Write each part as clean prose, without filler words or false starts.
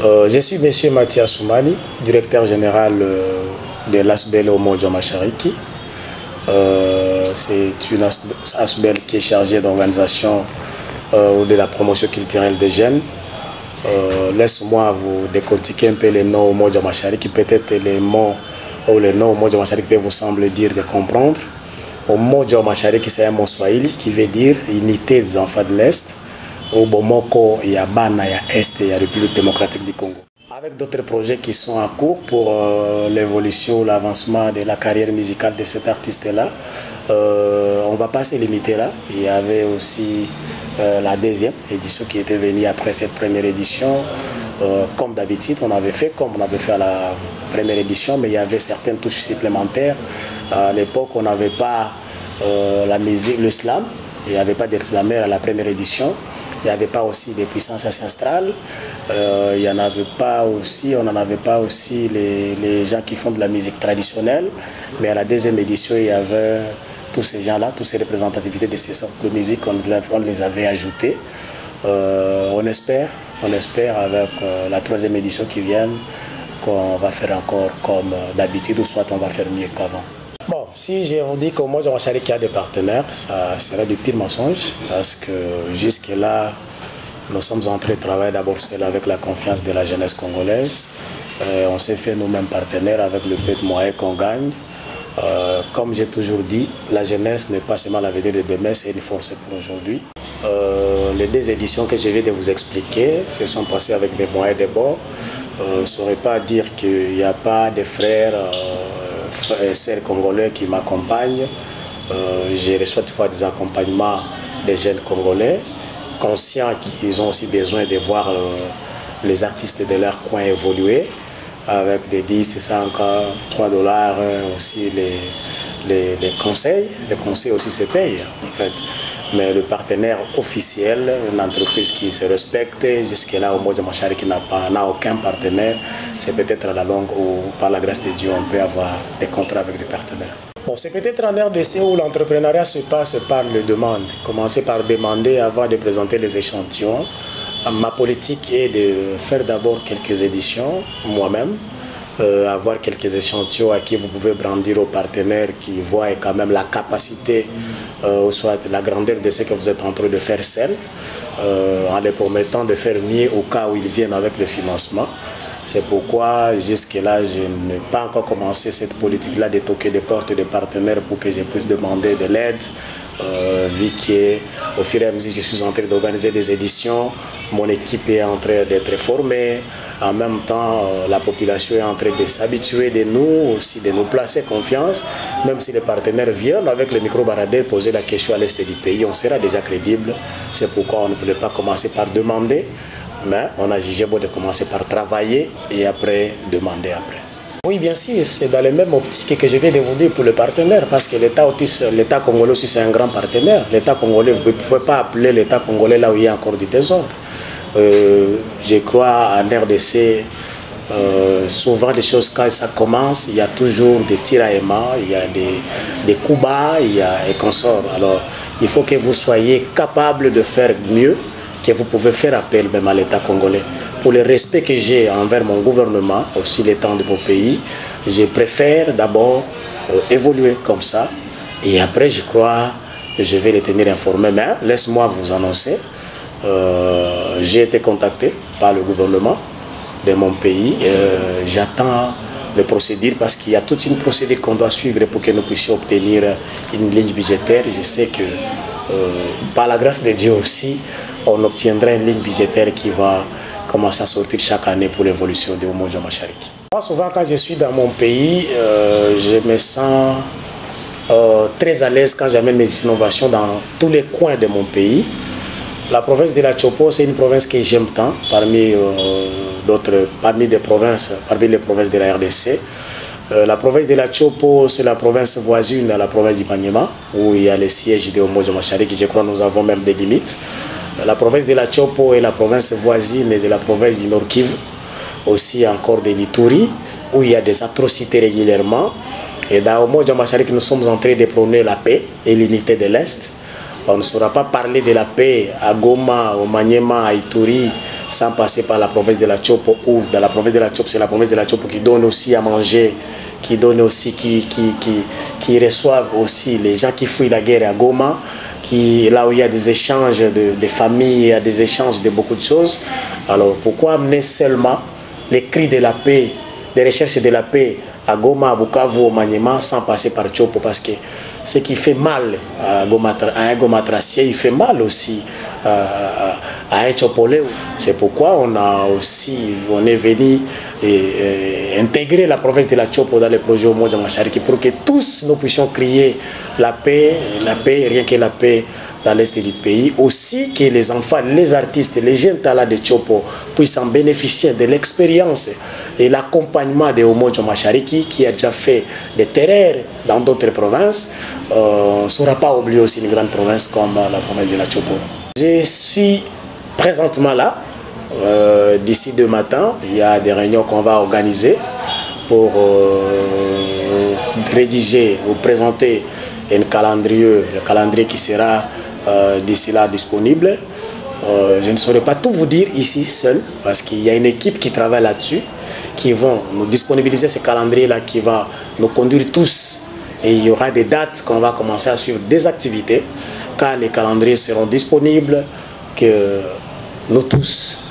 Je suis M. Mathias Soumani, directeur général de l'ASBEL Omo Djoma Chariki. C'est une ASBEL qui est chargée d'organisation de la promotion culturelle des jeunes. Laisse-moi vous décortiquer un peu les noms Omo Djoma Chariki. Peut-être les mots ou les noms Omo Djoma Chariki peuvent vous sembler dire de comprendre. Omo Djoma Chariki, c'est un mot swahili qui veut dire unité des enfants de l'Est. Au Bomoko, il y a Bana, il y a Est, il y a République démocratique du Congo. Avec d'autres projets qui sont en cours pour l'évolution, l'avancement de la carrière musicale de cet artiste-là. On ne va pas se limiter là. Il y avait aussi la deuxième édition qui était venue après cette première édition. Comme d'habitude, on avait fait comme on avait fait à la première édition, mais il y avait certaines touches supplémentaires. À l'époque, on n'avait pas la musique, le slam. Il n'y avait pas d'exlamère à la première édition. Il n'y avait pas aussi des puissances ancestrales. Il y en avait pas aussi, on n'en avait pas aussi les gens qui font de la musique traditionnelle. Mais à la deuxième édition, il y avait tous ces gens-là, toutes ces représentativités de ces sortes de musique, on les avait ajoutées. On espère avec la troisième édition qui vient qu'on va faire encore comme d'habitude ou soit on va faire mieux qu'avant. Bon, si je vous dis que moi, Djoma Chariki a des partenaires, ça serait du pire mensonge parce que jusque-là, nous sommes en train de travailler d'abord avec la confiance de la jeunesse congolaise. On s'est fait nous-mêmes partenaires avec le peu de moyens qu'on gagne. Comme j'ai toujours dit, la jeunesse n'est pas seulement l'avenir de demain, c'est une force pour aujourd'hui. Les deux éditions que je viens de vous expliquer se sont passées avec des moyens de bord. Je ne saurais pas dire qu'il n'y a pas de frères et sœurs congolais qui m'accompagnent. Je reçois toutefois des accompagnements des jeunes congolais, conscients qu'ils ont aussi besoin de voir les artistes de leur coin évoluer, avec des 10, 5, 3 dollars, aussi les conseils. Les conseils aussi se payent en fait. Mais le partenaire officiel, une entreprise qui se respecte, jusque-là, Omo Djoma Chariki n'a aucun partenaire. C'est peut-être à la longue ou par la grâce de Dieu, on peut avoir des contrats avec des partenaires. Bon, c'est peut-être en RDC où l'entrepreneuriat se passe par les demandes. Commencer par demander avant de présenter les échantillons. Ma politique est de faire d'abord quelques éditions, moi-même. Avoir quelques échantillons à qui vous pouvez brandir aux partenaires qui voient quand même la capacité, soit la grandeur de ce que vous êtes en train de faire seul, en les promettant de faire mieux au cas où ils viennent avec le financement. C'est pourquoi jusque-là, je n'ai pas encore commencé cette politique-là de toquer des portes des partenaires pour que je puisse demander de l'aide. Vu qu'au fur et à mesure je suis en train d'organiser des éditions, mon équipe est en train d'être formée, en même temps la population est en train de s'habituer de nous, aussi de nous placer confiance, même si les partenaires viennent avec le micro-baradé poser la question à l'est du pays, on sera déjà crédible. C'est pourquoi on ne voulait pas commencer par demander, mais on a jugé bon de commencer par travailler et après demander après. Oui, bien sûr, c'est dans les mêmes optiques que je viens de vous dire pour le partenaire, parce que l'État congolais aussi c'est un grand partenaire. L'État congolais, vous ne pouvez pas appeler l'État congolais là où il y a encore du désordre. Je crois en RDC, souvent les choses quand ça commence, il y a toujours des tiraillements, il y a des coups bas, et consorts. Alors il faut que vous soyez capable de faire mieux, que vous pouvez faire appel même à l'État congolais. Pour le respect que j'ai envers mon gouvernement, aussi l'État de mon pays, je préfère d'abord évoluer comme ça. Et après, je crois que je vais les tenir informés. Mais laisse-moi vous annoncer, j'ai été contacté par le gouvernement de mon pays. J'attends le procédure parce qu'il y a toute une procédure qu'on doit suivre pour que nous puissions obtenir une ligne budgétaire. Je sais que par la grâce de Dieu aussi, on obtiendra une ligne budgétaire qui va commencer à sortir chaque année pour l'évolution de Omo Djoma Chariki. Moi, souvent, quand je suis dans mon pays, je me sens très à l'aise quand j'amène mes innovations dans tous les coins de mon pays. La province de la Chopo, c'est une province que j'aime tant, parmi les provinces de la RDC. La province de la Chopo, c'est la province voisine à la province du Maniema, où il y a les sièges de Omo Djoma Chariki. Je crois que nous avons même des limites. La province de la Chopo est la province voisine de la province du Nord Kivu, aussi encore de l'Ituri, où il y a des atrocités régulièrement. Et dans Omo Djoma Chariki, nous sommes en train de prôner la paix et l'unité de l'Est. On ne saura pas parler de la paix à Goma, au Maniema, à Ituri, sans passer par la province de la Chopo, ou dans la province de la Chopo, c'est la province de la Chopo qui donne aussi à manger, qui donne aussi, qui reçoivent aussi les gens qui fuient la guerre à Goma, là où il y a des échanges de familles, il y a des échanges de beaucoup de choses. Alors pourquoi amener seulement les cris de la paix, des recherches de la paix à Goma, à Bukavu, au Maniema, sans passer par Chopo? Parce que ce qui fait mal à un Gomatracien, il fait mal aussi à un Chopolais. C'est pourquoi on est venu intégrer la province de la Chopo dans le projet Umoja Mashariki pour que tous nous puissions crier la paix, rien que la paix dans l'est du pays. Aussi que les enfants, les artistes, les jeunes talents de Chopo puissent en bénéficier de l'expérience et l'accompagnement de Umoja Mashariki qui a déjà fait des terreurs dans d'autres provinces. On ne sera pas oublié aussi une grande province comme la province de la Chopo. Je suis présentement là. D'ici demain matin, il y a des réunions qu'on va organiser pour rédiger ou présenter le calendrier qui sera d'ici là disponible. Je ne saurais pas tout vous dire ici seul parce qu'il y a une équipe qui travaille là-dessus, qui vont nous disponibiliser ce calendrier-là, qui va nous conduire tous. Et il y aura des dates qu'on va commencer à suivre, des activités, quand les calendriers seront disponibles, que nous tous,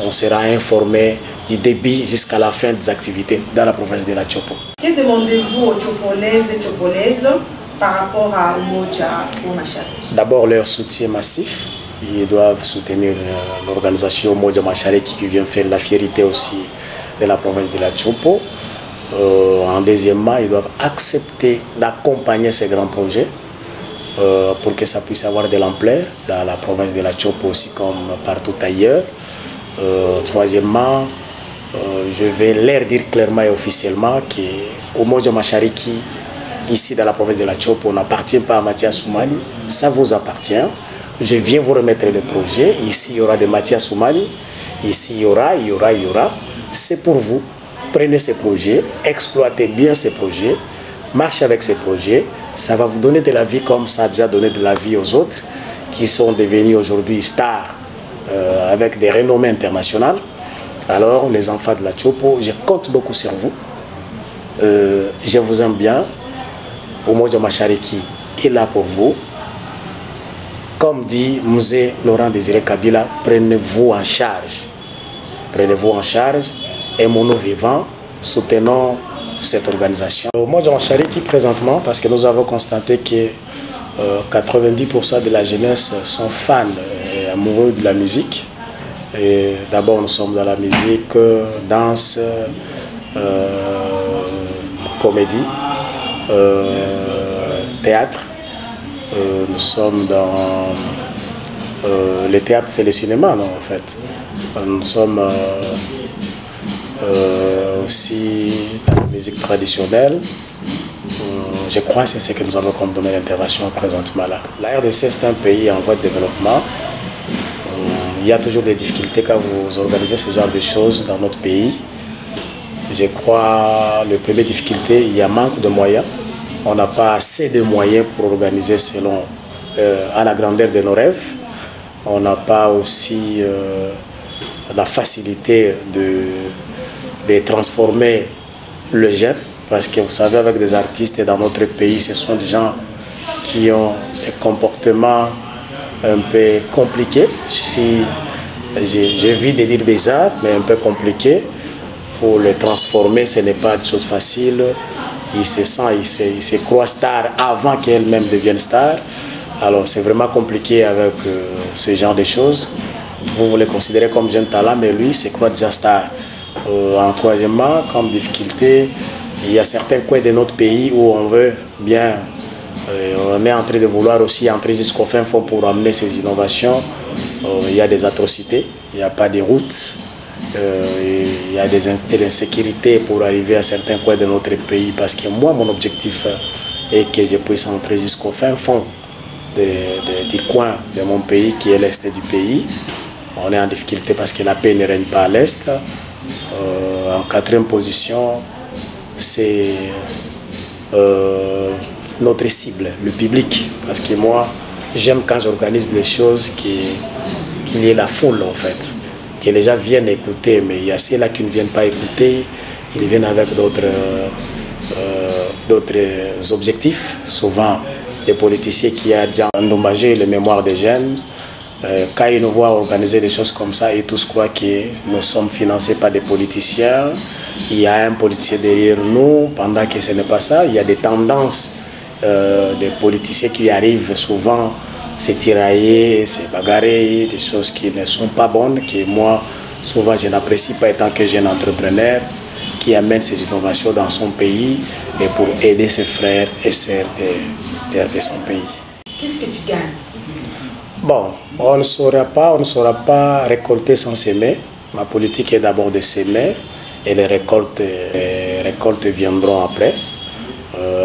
on sera informés du début jusqu'à la fin des activités dans la province de la Chopo. Que demandez-vous aux Chopolaises et Chopolaises par rapport à Umoja Mashariki? D'abord leur soutien massif. Ils doivent soutenir l'organisation Umoja Mashariki qui vient faire la fierté aussi de la province de la Chopo. En deuxièmement, ils doivent accepter d'accompagner ces grands projets pour que ça puisse avoir de l'ampleur dans la province de la Chopo aussi comme partout ailleurs. Troisièmement, je vais leur dire clairement et officiellement que Umoja Mashariki, ici dans la province de la Chopo, n'appartient pas à Mathias Soumani, ça vous appartient. Je viens vous remettre le projet. Ici, il y aura de Mathias Soumani. Ici, il y aura. C'est pour vous. Prenez ces projets, exploitez bien ces projets, marchez avec ces projets. Ça va vous donner de la vie comme ça a déjà donné de la vie aux autres qui sont devenus aujourd'hui stars avec des renommées internationales. Alors, les enfants de la Chopo, je compte beaucoup sur vous. Je vous aime bien. Umoja Mashariki est là pour vous. Comme dit Mzee Laurent Désiré Kabila, prenez-vous en charge. Prenez-vous en charge. Aimons-nous vivants, soutenons cette organisation. Umoja Mashariki présentement, parce que nous avons constaté que 90% de la jeunesse sont fans et amoureux de la musique. D'abord, nous sommes dans la musique, danse, comédie, théâtre. Nous sommes dans le théâtre, c'est le cinéma, non, en fait. Nous sommes aussi dans la musique traditionnelle. Je crois que c'est ce que nous avons comme domaine d'intervention présentement là. La RDC, c'est un pays en voie de développement. Il y a toujours des difficultés quand vous organisez ce genre de choses dans notre pays. Je crois que la première difficulté, il y a manque de moyens. On n'a pas assez de moyens pour organiser selon à la grandeur de nos rêves. On n'a pas aussi la facilité de transformer le jeune. Parce que vous savez, avec des artistes dans notre pays, ce sont des gens qui ont des comportements un peu compliqués. Si j'évite de dire bizarre, mais un peu compliqués. Il faut les transformer, ce n'est pas une chose facile. Ils se croient stars avant qu'elles-mêmes deviennent stars. Alors c'est vraiment compliqué avec ce genre de choses. Vous les considérez comme jeune talent, mais lui, se croit déjà star. En troisièmement, comme difficulté, il y a certains coins de notre pays où on veut bien, on est en train de vouloir aussi entrer jusqu'au fin fond pour amener ces innovations. Il y a des atrocités, il n'y a pas de routes, il y a des insécurités pour arriver à certains coins de notre pays. Parce que moi, mon objectif est que je puisse entrer jusqu'au fin fond du coin de mon pays, qui est l'est du pays. On est en difficulté parce que la paix ne règne pas à l'est. En quatrième position, c'est notre cible, le public. Parce que moi, j'aime quand j'organise des choses qu'il y ait la foule en fait. que les gens viennent écouter, mais il y a ceux-là qui ne viennent pas écouter, ils viennent avec d'autres objectifs, souvent des politiciens qui ont déjà endommagé les mémoires des jeunes. Quand ils nous voient organiser des choses comme ça, ils tous croient que nous sommes financés par des politiciens. Il y a un politicien derrière nous, pendant que ce n'est pas ça. Il y a des tendances des politiciens qui arrivent souvent se tirailler, se bagarrer, des choses qui ne sont pas bonnes, que moi, souvent, je n'apprécie pas étant que jeune entrepreneur qui amène ces innovations dans son pays et pour aider ses frères et sœurs de son pays. Qu'est-ce que tu gagnes? Bon, on ne saura pas récolter sans s'aimer. Ma politique est d'abord de s'aimer et les récoltes viendront après,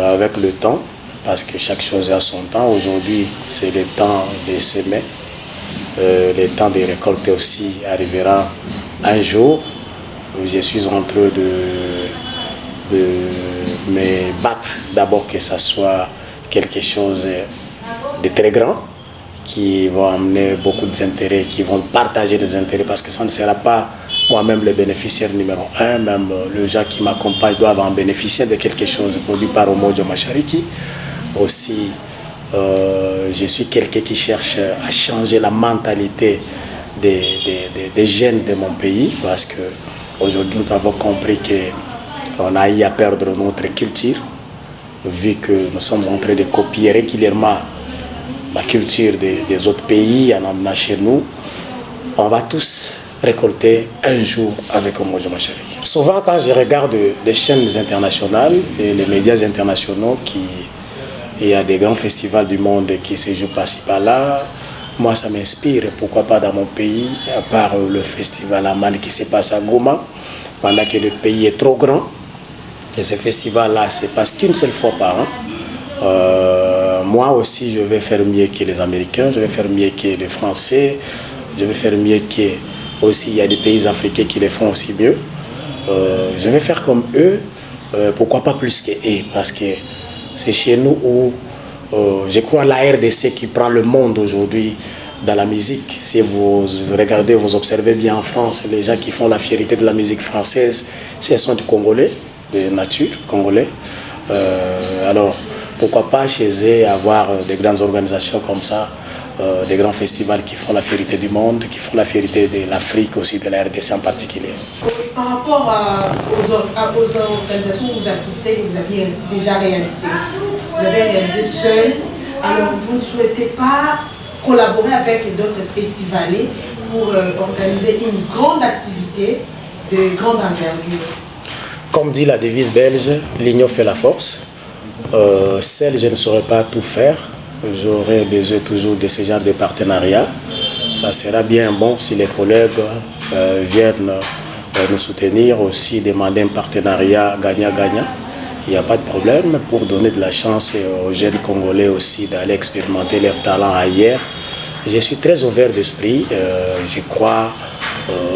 avec le temps, parce que chaque chose a son temps. Aujourd'hui, c'est le temps de s'aimer. Le temps de récolter aussi arrivera un jour. Je suis en train de me battre d'abord que ça soit quelque chose de très grand, qui vont amener beaucoup d'intérêts, qui vont partager des intérêts, parce que ça ne sera pas moi-même le bénéficiaire numéro un, même les gens qui m'accompagnent doivent en bénéficier de quelque chose produit par Umoja Mashariki. Aussi, je suis quelqu'un qui cherche à changer la mentalité des jeunes de mon pays, parce qu'aujourd'hui nous avons compris qu'on a eu à perdre notre culture, vu que nous sommes en train de copier régulièrement la culture des autres pays en amenant chez nous. On va tous récolter un jour avec Umoja Mashariki. Souvent quand je regarde les chaînes internationales et les médias internationaux, il y a des grands festivals du monde qui se jouent par-ci par-là, moi ça m'inspire, pourquoi pas dans mon pays, à part le festival Aman qui se passe à Goma, pendant que le pays est trop grand, et ce festival-là se passe qu'une seule fois par an. Moi aussi, je vais faire mieux que les Américains, je vais faire mieux que les Français, je vais faire mieux que... Aussi, il y a des pays africains qui les font aussi mieux. Je vais faire comme eux, pourquoi pas plus qu'eux, parce que c'est chez nous où, je crois, la RDC qui prend le monde aujourd'hui dans la musique. Si vous regardez, vous observez bien en France, les gens qui font la fierté de la musique française, ce sont des Congolais, de nature, Congolais. Alors, pourquoi pas chez eux avoir des grandes organisations comme ça, des grands festivals qui font la fierté du monde, qui font la fierté de l'Afrique aussi, de la RDC en particulier. Par rapport aux organisations, aux activités que vous aviez déjà réalisées, vous avez réalisé seul, alors vous ne souhaitez pas collaborer avec d'autres festivaliers pour organiser une grande activité de grande envergure? Comme dit la devise belge, l'union fait la force. Seul, je ne saurais pas tout faire. J'aurais besoin toujours de ce genre de partenariat. Ça sera bien bon si les collègues viennent nous soutenir, aussi demander un partenariat gagnant-gagnant. Il n'y a pas de problème pour donner de la chance aux jeunes Congolais aussi d'aller expérimenter leur talent ailleurs. Je suis très ouvert d'esprit. Je crois,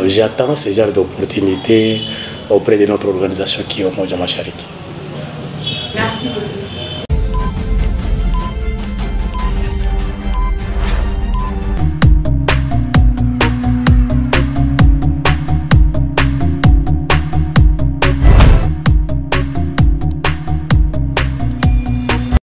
j'attends ce genre d'opportunités auprès de notre organisation qui est Umoja Mashariki. Merci beaucoup.